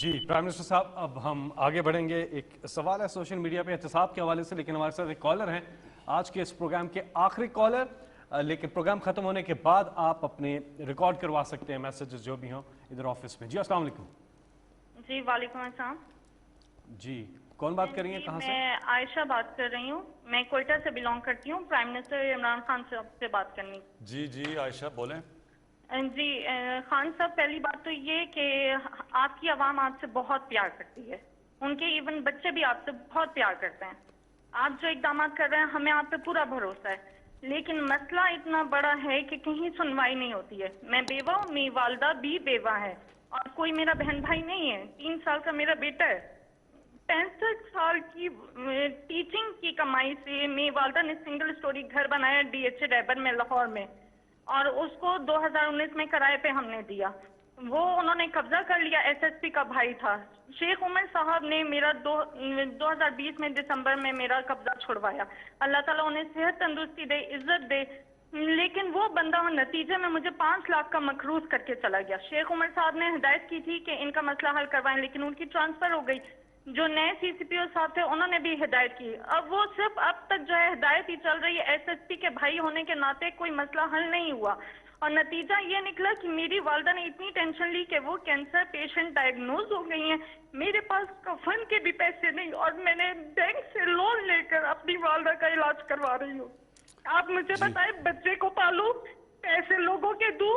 G prime minister صاحب، اب ہم آگے بڑھیں گے. ایک سوال ہے سوشل میڈیا پہ احتساب کے حوالے سے، لیکن ہمارے ساتھ ایک کالر ہیں، آج کے اس پروگرام کے آخری کالر. لیکن پروگرام ختم ہونے کے بعد آپ اپنے ریکارڈ کروا سکتے ہیں میسیجز جو بھی ہوں ادھر آفس میں. جی السلام علیکم. جی وعلیکم السلام. جی کون بات کر رہی ہیں، کہاں سے؟ میں عائشہ بات کر رہی ہوں، میں کوئٹہ سے بلانگ کرتی ہوں. پرائم منسٹر عمران خان صاحب سے بات کرنی. جی عائشہ بولیں. جی خان صاحب، پہلی بات تو یہ کہ آپ کی عوام آپ سے بہت پیار کرتی ہے، ان کے ایون بچے بھی آپ سے بہت پیار کرتے ہیں. آپ جو اقدامات کر رہے ہیں ہمیں آپ پہ پورا بھروسہ ہے، لیکن مسئلہ اتنا بڑا ہے کہ کہیں سنوائی نہیں ہوتی ہے. میں بیوہ ہوں، میری والدہ بھی بیوہ ہے، اور کوئی میرا بہن بھائی نہیں ہے. 3 سال کا میرا بیٹا ہے. 65 سال کی ٹیچنگ کی کمائی سے میری والدہ نے سنگل سٹوری گھر بنایا DH ریبر میں، لاہور میں، اور اس کو 2019 میں کرائے پہ ہم نے دیا. وہ انہوں نے قبضہ کر لیا. SSP کا بھائی تھا شیخ عمر صاحب نے میرا 2020 میں دسمبر میں میرا قبضہ چھڑوایا. اللہ تعالیٰ انہیں صحت تندرستی دے، عزت دے. لیکن وہ بندہ نتیجے میں مجھے 5 لاکھ کا مقروض کر کے چلا گیا. شیخ عمر صاحب نے ہدایت کی تھی کہ ان کا مسئلہ حل کروائیں، لیکن ان کی ٹرانسفر ہو گئی. جو نئے CCPO صاحب تھے انہوں نے بھی ہدایت کی. اب وہ صرف اب تک جو ہے ہدایت ہی چل رہی ہے. SSP کے بھائی ہونے کے ناطے کوئی مسئلہ حل نہیں ہوا، اور نتیجہ یہ نکلا کہ میری والدہ نے اتنی ٹینشن لی کہ وہ کینسر پیشنٹ ڈائگنوز ہو گئی ہیں. میرے پاس کفن کے بھی پیسے نہیں، اور میں نے بینک سے لون لے کر اپنی والدہ کا علاج کروا رہی ہوں. آپ مجھے بتائیں، بچے کو پالوں، پیسے لوگوں کے دوں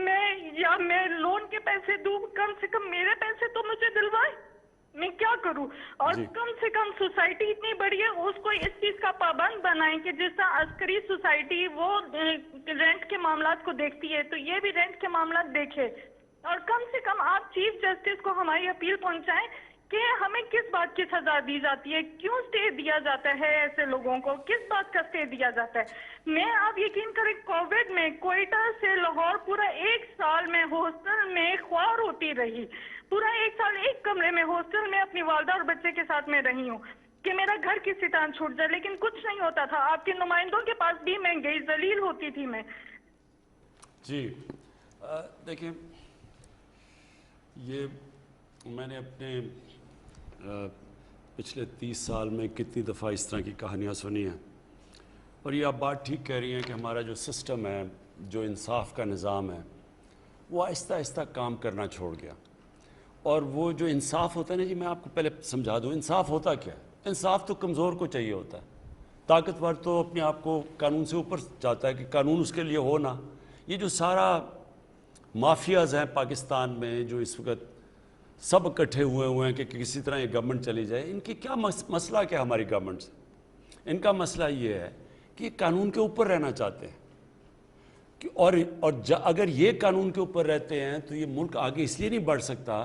میں لون کے پیسے دوں؟ کم سے کم میرے پیسے تو مجھے دلوائے. میں کیا کروں؟ اور کم سے کم سوسائٹی اتنی بڑی ہے، اس کو اس چیز کا پابند بنائیں کہ جس طرح عسکری سوسائٹی وہ رینٹ کے معاملات کو دیکھتی ہے تو یہ بھی رینٹ کے معاملات دیکھے. اور کم سے کم آپ چیف جسٹس کو ہماری اپیل پہنچائیں کہ ہمیں کس بات کی سزا دی جاتی ہے، کیوں اسٹے دیا جاتا ہے ایسے لوگوں کو، کس بات کا اسٹے دیا جاتا ہے. میں آپ یقین کریں، کووڈ میں کوئٹہ سے لاہور پورا 1 سال میں ہاسٹل میں خوار ہوتی رہی. پورا 1 سال ایک کمرے میں ہاسٹل میں اپنی والدہ اور بچے کے ساتھ میں رہی ہوں کہ میرا گھر کسی طرح چھوٹ جائے، لیکن کچھ نہیں ہوتا تھا. آپ کے نمائندوں کے پاس بھی میں گئی، ذلیل ہوتی تھی میں. جی دیکھیں، یہ میں نے اپنے پچھلے 30 سال میں کتنی دفعہ اس طرح کی کہانیاں سنی ہیں، اور یہ آپ بات ٹھیک کہہ رہی ہیں کہ ہمارا جو سسٹم ہے، جو انصاف کا نظام ہے، وہ آہستہ آہستہ کام کرنا چھوڑ گیا. اور وہ جو انصاف ہوتا ہے نا، جی میں آپ کو پہلے سمجھا دوں انصاف ہوتا کیا ہے. انصاف تو کمزور کو چاہیے ہوتا ہے، طاقتور تو اپنے آپ کو قانون سے اوپر چاہتا ہے کہ قانون اس کے لیے ہو نا. یہ جو سارا مافیاز ہیں پاکستان میں، جو اس وقت سب اکٹھے ہوئے ہیں کہ کسی طرح یہ گورنمنٹ چلی جائے، ان کی کیا مسئلہ کیا ہماری گورنمنٹ سے؟ ان کا مسئلہ یہ ہے کہ قانون کے اوپر رہنا چاہتے ہیں. اور اگر یہ قانون کے اوپر رہتے ہیں تو یہ ملک آگے اس لیے نہیں بڑھ سکتا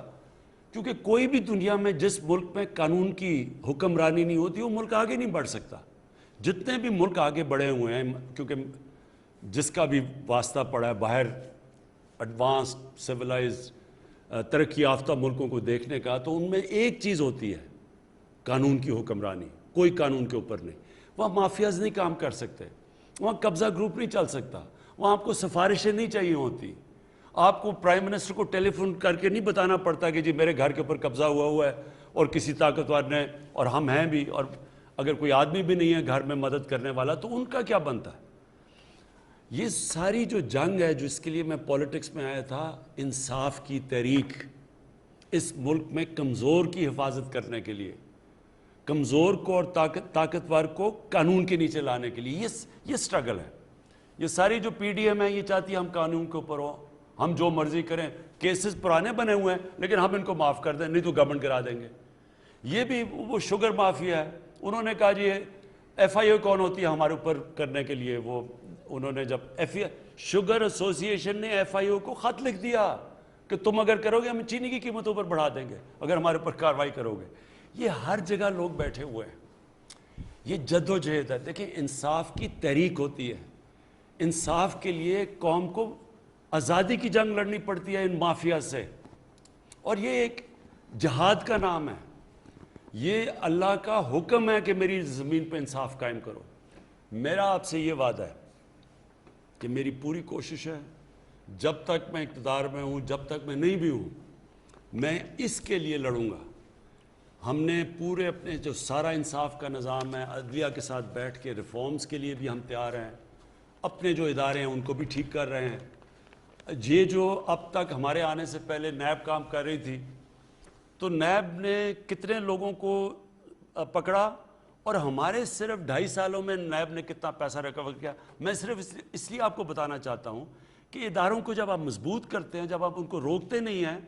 کیونکہ کوئی بھی دنیا میں جس ملک میں قانون کی حکمرانی نہیں ہوتی وہ ملک آگے نہیں بڑھ سکتا. جتنے بھی ملک آگے بڑھے ہوئے ہیں، کیونکہ جس کا بھی واسطہ پڑا ہے باہر ایڈوانسڈ سویلائزڈ ترقی یافتہ ملکوں کو دیکھنے کا، تو ان میں ایک چیز ہوتی ہے قانون کی حکمرانی. کوئی قانون کے اوپر نہیں. وہاں مافیاز نہیں کام کر سکتے، وہاں قبضہ گروپ نہیں چل سکتا، وہاں آپ کو سفارشیں نہیں چاہیے ہوتی. آپ کو پرائم منسٹر کو ٹیلی فون کر کے نہیں بتانا پڑتا کہ جی میرے گھر کے اوپر قبضہ ہوا ہے اور کسی طاقتور نے، اور ہم ہیں بھی، اور اگر کوئی آدمی بھی نہیں ہے گھر میں مدد کرنے والا تو ان کا کیا بنتا ہے. یہ ساری جو جنگ ہے، جو اس کے لیے میں پولیٹکس میں آیا تھا، انصاف کی تحریک، اس ملک میں کمزور کی حفاظت کرنے کے لیے، کمزور کو اور طاقتور کو قانون کے نیچے لانے کے لیے یہ سٹرگل ہے. یہ ساری جو PDM ہے یہ چاہتی ہے ہم قانون کے اوپر ہوں، ہم جو مرضی کریں. کیسز پرانے بنے ہوئے ہیں لیکن ہم ان کو معاف کر دیں، نہیں تو گورنمنٹ کرا دیں گے. یہ بھی وہ شوگر مافیا ہے. انہوں نے کہا جی FIO کون ہوتی ہے ہمارے اوپر کرنے کے لیے؟ وہ انہوں نے جب شوگر ایسوسی ایشن نے FIO کو خط لکھ دیا کہ تم اگر کرو گے ہم چینی کی قیمتوں پر بڑھا دیں گے اگر ہمارے اوپر کارروائی کرو گے. یہ ہر جگہ لوگ بیٹھے ہوئے ہیں. یہ جدوجہد ہے. دیکھیں، انصاف کی تحریک ہوتی ہے. انصاف کے لیے قوم کو آزادی کی جنگ لڑنی پڑتی ہے ان مافیا سے، اور یہ ایک جہاد کا نام ہے. یہ اللہ کا حکم ہے کہ میری زمین پہ انصاف قائم کرو. میرا آپ سے یہ وعدہ ہے کہ میری پوری کوشش ہے، جب تک میں اقتدار میں ہوں، جب تک میں نہیں بھی ہوں، میں اس کے لیے لڑوں گا. ہم نے پورے اپنے جو سارا انصاف کا نظام ہے عدلیہ کے ساتھ بیٹھ کے ریفارمز کے لیے بھی ہم تیار ہیں. اپنے جو ادارے ہیں ان کو بھی ٹھیک کر رہے ہیں. یہ جو اب تک ہمارے آنے سے پہلے نیب کام کر رہی تھی تو نیب نے کتنے لوگوں کو پکڑا اور ہمارے صرف 2.5 سالوں میں نیب نے کتنا پیسہ ریکور کیا. میں صرف اس لیے آپ کو بتانا چاہتا ہوں کہ اداروں کو جب آپ مضبوط کرتے ہیں, جب آپ ان کو روکتے نہیں ہیں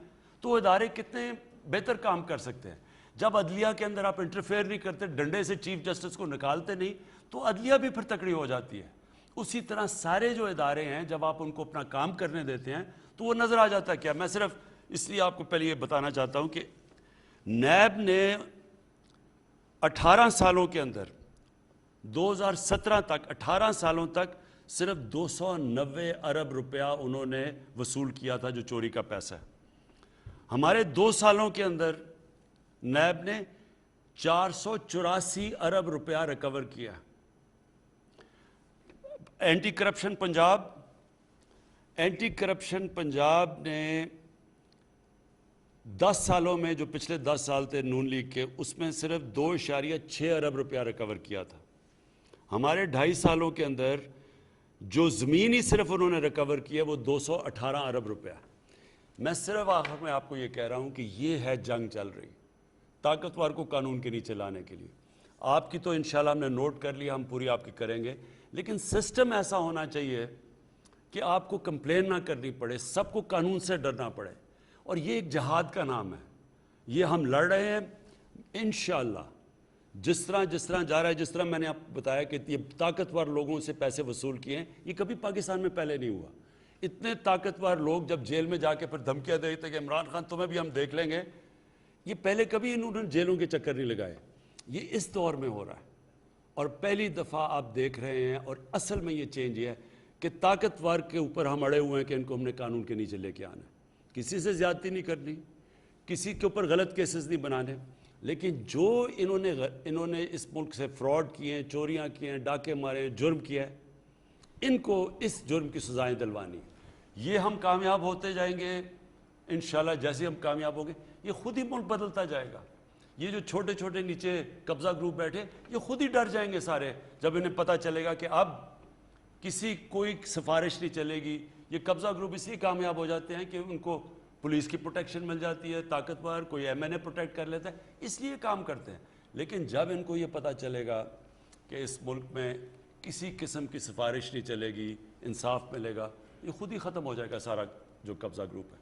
تو وہ ادارے کتنے بہتر کام کر سکتے ہیں. جب عدلیہ کے اندر آپ انٹرفیئر نہیں کرتے, ڈنڈے سے چیف جسٹس کو نکالتے نہیں, تو عدلیہ بھی پھر تکڑی ہو جاتی ہے. اسی طرح سارے جو ادارے ہیں جب آپ ان کو اپنا کام کرنے دیتے ہیں تو وہ نظر آ جاتا ہے. کیا میں صرف اس لیے آپ کو پہلے یہ بتانا چاہتا ہوں کہ نیب نے 18 سالوں کے اندر 2017 تک 18 سالوں تک صرف 290 ارب روپیہ انہوں نے وصول کیا تھا جو چوری کا پیسہ ہے. ہمارے 2 سالوں کے اندر نیب نے 484 ارب روپیہ ریکور کیا. اینٹی کرپشن پنجاب نے 10 سالوں میں, جو پچھلے 10 سال تھے نون لیگ کے, اس میں صرف 2.6 ارب روپیہ ریکور کیا تھا. ہمارے 2.5 سالوں کے اندر جو زمین ہی صرف انہوں نے ریکور کیا وہ 218 ارب روپیہ. میں صرف آخر میں آپ کو یہ کہہ رہا ہوں کہ یہ ہے جنگ چل رہی طاقتور کو قانون کے نیچے لانے کے لیے. آپ کی تو انشاءاللہ ہم نے نوٹ کر لیا, ہم پوری آپ کی کریں گے, لیکن سسٹم ایسا ہونا چاہیے کہ آپ کو کمپلین نہ کرنی پڑے, سب کو قانون سے ڈرنا پڑے. اور یہ ایک جہاد کا نام ہے, یہ ہم لڑ رہے ہیں انشاءاللہ. جس طرح جا رہا ہے, جس طرح میں نے آپ کو بتایا کہ یہ طاقتور لوگوں سے پیسے وصول کیے ہیں, یہ کبھی پاکستان میں پہلے نہیں ہوا. اتنے طاقتور لوگ جب جیل میں جا کے پھر دھمکیاں دیتے کہ عمران خان تمہیں بھی ہم دیکھ لیں گے, یہ پہلے کبھی انہوں نے جیلوں کے چکر نہیں لگائے. یہ اس دور میں ہو رہا ہے اور پہلی دفعہ آپ دیکھ رہے ہیں. اور اصل میں یہ چینج یہ ہے کہ طاقتور کے اوپر ہم اڑے ہوئے ہیں کہ ان کو ہم نے قانون کے نیچے لے کے آنا ہے. کسی سے زیادتی نہیں کرنی, کسی کے اوپر غلط کیسز نہیں بنانے, لیکن جو انہوں نے اس ملک سے فراڈ کیے ہیں, چوریاں کیے ہیں, ڈاکے مارے ہیں, جرم کیا ہے, ان کو اس جرم کی سزائیں دلوانی. یہ ہم کامیاب ہوتے جائیں گے انشاءاللہ. جیسے ہم کامیاب ہوں گے یہ خود ہی ملک بدلتا جائے گا. یہ جو چھوٹے چھوٹے نیچے قبضہ گروپ بیٹھے یہ خود ہی ڈر جائیں گے سارے, جب انہیں پتہ چلے گا کہ اب کوئی سفارش نہیں چلے گی. یہ قبضہ گروپ اس لیے کامیاب ہو جاتے ہیں کہ ان کو پولیس کی پروٹیکشن مل جاتی ہے, طاقتور کوئی MNA پروٹیکٹ کر لیتا ہے, اس لیے کام کرتے ہیں. لیکن جب ان کو یہ پتہ چلے گا کہ اس ملک میں کسی قسم کی سفارش نہیں چلے گی, انصاف ملے گا, یہ خود ہی ختم ہو جائے گا سارا جو قبضہ گروپ ہے.